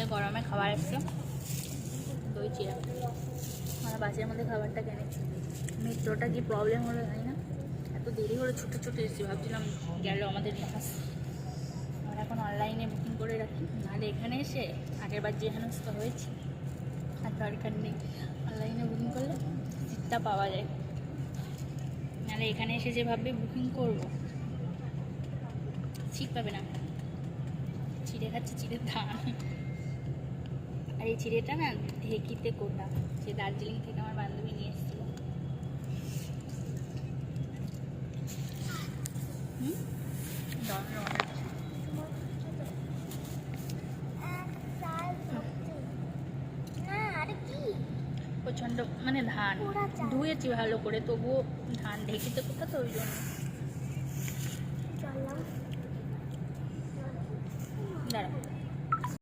আমাদের গরমে খাবার এসছে দই চিড়া। আমরা বাসের মধ্যে খাবারটা কিনেছি। মেট্রোটা কি প্রবলেম হলো জানি না, এত দেরি হলো, ছুটে ছুটে এসেছি, ভাবছিলাম গেল আমাদের বাস। আমরা এখন অনলাইনে বুকিং করে রাখি, নাহলে এখানে এসে আগের বার যে হেনস্থা হয়েছে আর দরকার নেই। অনলাইনে বুকিং করলে সিটটা পাওয়া যায়, নাহলে এখানে এসে যে ভাববে বুকিং করবো, সিট পাবে না। চিড়ে খাচ্ছে, চিড়ের ধান। আর এই চিড়েটা না ঢেকিতে কোটা, সে দার্জিলিং থেকে আমার বান্ধবী নিয়ে এসেছিল। প্রচণ্ড মানে ধান ধুয়েছি ভালো করে, তবুও ধান ঢেকিতে কোথা, তো ওই জন্য। দাঁড়া